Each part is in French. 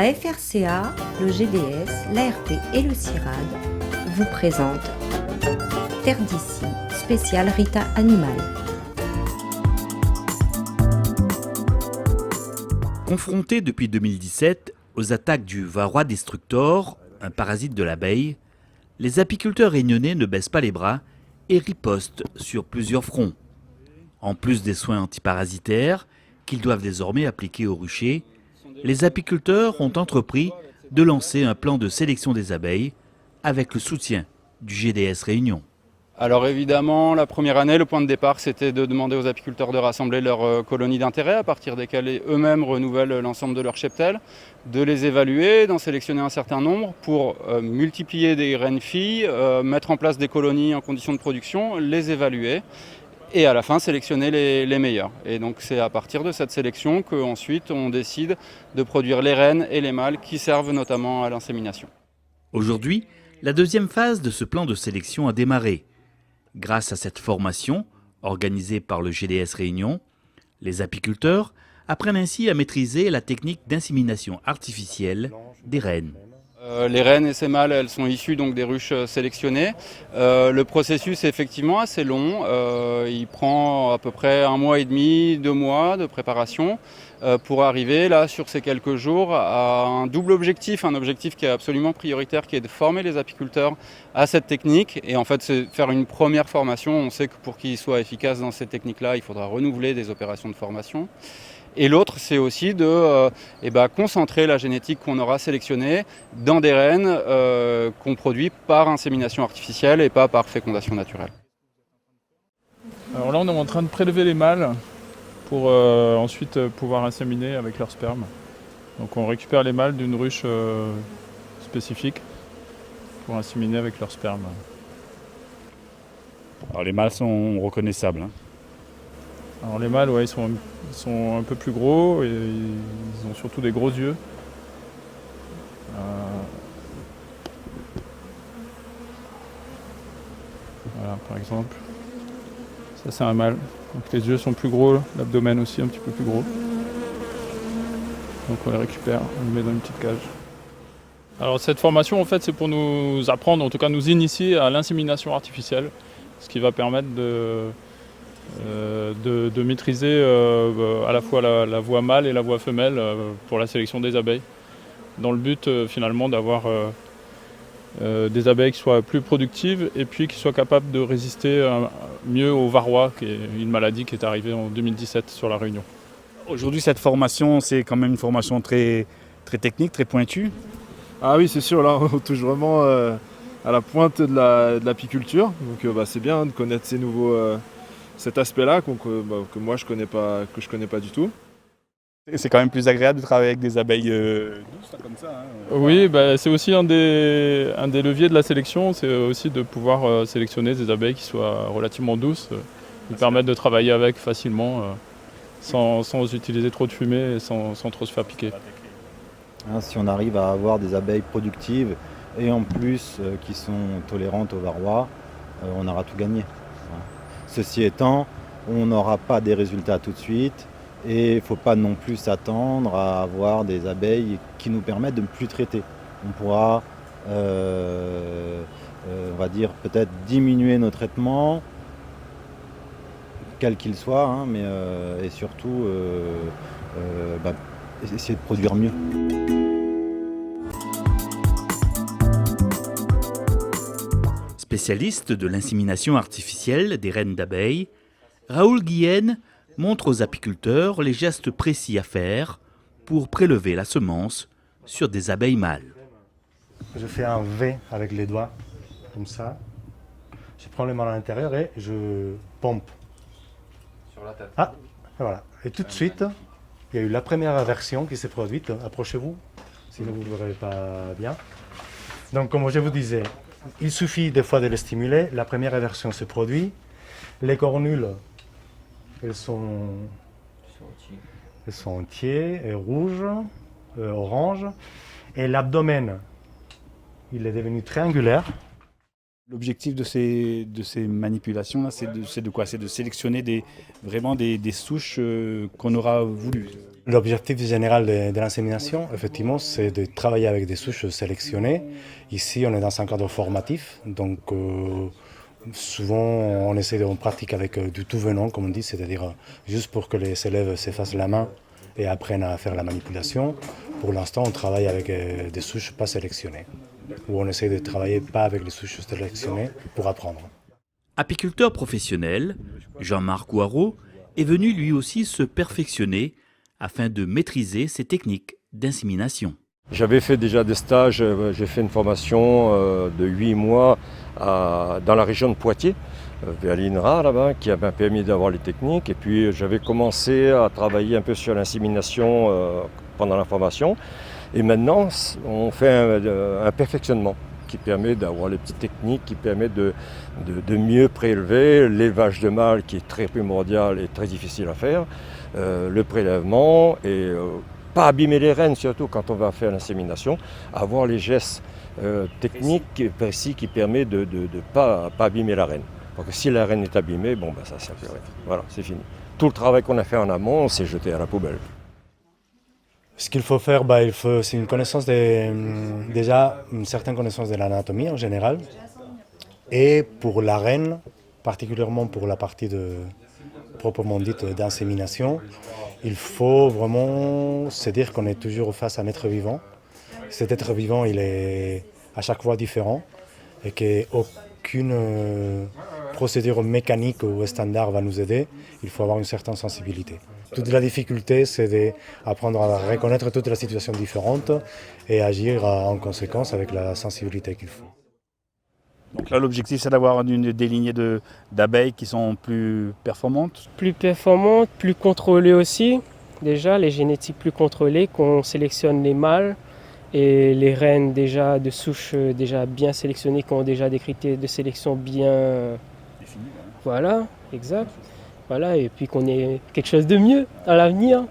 La FRCA, le GDS, l'ARP et le CIRAD vous présentent Terre d'ici, spécial Rita Animal. Confrontés depuis 2017 aux attaques du varroa destructor, un parasite de l'abeille, les apiculteurs réunionnais ne baissent pas les bras et ripostent sur plusieurs fronts. En plus des soins antiparasitaires qu'ils doivent désormais appliquer aux ruchers, les apiculteurs ont entrepris de lancer un plan de sélection des abeilles avec le soutien du GDS Réunion. Alors évidemment, la première année, le point de départ, c'était de demander aux apiculteurs de rassembler leurs colonies d'intérêt, à partir desquelles eux-mêmes renouvellent l'ensemble de leurs cheptels, de les évaluer, d'en sélectionner un certain nombre pour multiplier des graines filles, mettre en place des colonies en conditions de production, les évaluer et à la fin sélectionner les meilleurs. Et donc c'est à partir de cette sélection qu'ensuite on décide de produire les reines et les mâles qui servent notamment à l'insémination. Aujourd'hui, la deuxième phase de ce plan de sélection a démarré. Grâce à cette formation, organisée par le GDS Réunion, les apiculteurs apprennent ainsi à maîtriser la technique d'insémination artificielle des reines. Les reines et ces mâles, elles sont issues donc des ruches sélectionnées. Le processus est effectivement assez long. Il prend à peu près 1 mois et demi, 2 mois de préparation pour arriver là sur ces quelques jours à un double objectif, un objectif qui est absolument prioritaire, qui est de former les apiculteurs à cette technique. Et en fait, c'est faire une première formation. On sait que pour qu'ils soient efficaces dans ces techniques-là, il faudra renouveler des opérations de formation. Et l'autre, c'est aussi de concentrer la génétique qu'on aura sélectionnée dans des reines qu'on produit par insémination artificielle et pas par fécondation naturelle. Alors là, on est en train de prélever les mâles pour ensuite pouvoir inséminer avec leur sperme. Donc on récupère les mâles d'une ruche spécifique pour inséminer avec leur sperme. Alors les mâles sont reconnaissables. Alors les mâles, ouais, ils sont un peu plus gros et ils ont surtout des gros yeux. Voilà, par exemple. Ça, c'est un mâle. Donc les yeux sont plus gros, l'abdomen aussi un petit peu plus gros. Donc on les récupère, on les met dans une petite cage. Alors cette formation, en fait, c'est pour nous apprendre, en tout cas nous initier à l'insémination artificielle, ce qui va permettre de maîtriser à la fois la voie mâle et la voie femelle pour la sélection des abeilles, dans le but finalement d'avoir des abeilles qui soient plus productives et puis qui soient capables de résister mieux au varroa, qui est une maladie qui est arrivée en 2017 sur la Réunion. Aujourd'hui, cette formation, c'est quand même une formation très, très technique, très pointue. Ah oui, c'est sûr, là on touche vraiment à la pointe de l'apiculture, donc c'est bien de connaître cet aspect-là que moi je connais pas du tout. C'est quand même plus agréable de travailler avec des abeilles douces comme ça. Oui, c'est aussi un des leviers de la sélection, c'est aussi de pouvoir sélectionner des abeilles qui soient relativement douces, qui permettent de travailler avec facilement, sans utiliser trop de fumée et sans trop se faire piquer. Si on arrive à avoir des abeilles productives et en plus qui sont tolérantes au varroa, on aura tout gagné. Ceci étant, on n'aura pas des résultats tout de suite et il ne faut pas non plus s'attendre à avoir des abeilles qui nous permettent de ne plus traiter. On pourra, on va dire, peut-être diminuer nos traitements, quels qu'ils soient, et surtout essayer de produire mieux. Spécialiste de l'insémination artificielle des reines d'abeilles, Raoul Guillen montre aux apiculteurs les gestes précis à faire pour prélever la semence sur des abeilles mâles. Je fais un V avec les doigts, comme ça. Je prends le mâle à l'intérieur et je pompe. Sur la tête. Ah, voilà. Et tout de suite, il y a eu la première version qui s'est produite. Approchez-vous, sinon vous ne verrez pas bien. Donc, comme je vous disais, il suffit des fois de les stimuler. La première version se produit. Les cornules, elles sont entiers et rouges, orange. Et l'abdomen, il est devenu triangulaire. L'objectif de ces manipulations, là, c'est de quoi? C'est de sélectionner vraiment des souches qu'on aura voulu. L'objectif général de l'insémination, effectivement, c'est de travailler avec des souches sélectionnées. Ici, on est dans un cadre formatif, donc souvent on pratique avec du tout venant, comme on dit, c'est-à-dire juste pour que les élèves s'effacent la main et apprennent à faire la manipulation. Pour l'instant, on travaille avec des souches pas sélectionnées, où on essaie de travailler pas avec les souches sélectionnées pour apprendre. Apiculteur professionnel, Jean-Marc Ouareau est venu lui aussi se perfectionner afin de maîtriser ses techniques d'insémination. J'avais fait déjà des stages, j'ai fait une formation de 8 mois dans la région de Poitiers, vers l'INRA là-bas, qui m'a permis d'avoir les techniques. Et puis j'avais commencé à travailler un peu sur l'insémination pendant la formation. Et maintenant, on fait un perfectionnement qui permet d'avoir les petites techniques, qui permet de mieux prélever l'élevage de mâles qui est très primordial et très difficile à faire, le prélèvement et pas abîmer les reines, surtout quand on va faire l'insémination, avoir les gestes techniques précis qui permettent de ne pas abîmer la reine. Parce que si la reine est abîmée, bon, ben, ça ne sert plus à rien. Voilà, c'est fini. Tout le travail qu'on a fait en amont, on s'est jeté à la poubelle. Ce qu'il faut faire, c'est une connaissance déjà une certaine connaissance de l'anatomie en général. Et pour la reine, particulièrement pour la partie proprement dite d'insémination, il faut vraiment se dire qu'on est toujours face à un être vivant. Cet être vivant, il est à chaque fois différent et qu'aucune procédure mécanique ou standard va nous aider. Il faut avoir une certaine sensibilité. Toute la difficulté, c'est d'apprendre à reconnaître toutes les situations différentes et agir en conséquence avec la sensibilité qu'il faut. Donc là, l'objectif, c'est d'avoir des lignées d'abeilles qui sont plus performantes. Plus performantes, plus contrôlées aussi. Déjà, les génétiques plus contrôlées, qu'on sélectionne les mâles et les reines déjà de souches déjà bien sélectionnées, qui ont déjà des critères de sélection bien définis. Voilà, exact. Voilà, et puis qu'on ait quelque chose de mieux à l'avenir.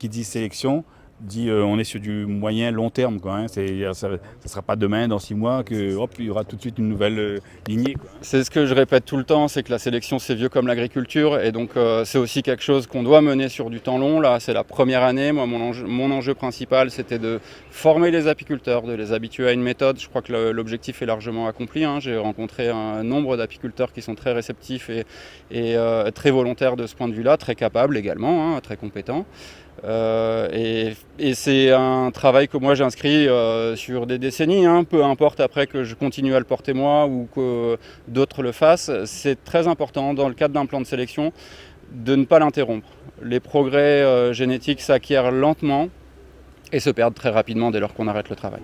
Qui dit sélection, dit on est sur du moyen long terme, quoi, hein. Ça ne sera pas demain, dans 6 mois, qu'il y aura tout de suite une nouvelle lignée, quoi. C'est ce que je répète tout le temps, c'est que la sélection c'est vieux comme l'agriculture et donc c'est aussi quelque chose qu'on doit mener sur du temps long. Là c'est la première année, moi mon enjeu principal c'était de former les apiculteurs, de les habituer à une méthode. Je crois que l'objectif est largement accompli, hein. J'ai rencontré un nombre d'apiculteurs qui sont très réceptifs et très volontaires de ce point de vue-là, très capables également, hein, très compétents. Et c'est un travail que moi j'inscris sur des décennies, hein, peu importe après que je continue à le porter moi ou que d'autres le fassent. C'est très important dans le cadre d'un plan de sélection de ne pas l'interrompre. Les progrès génétiques s'acquièrent lentement et se perdent très rapidement dès lors qu'on arrête le travail.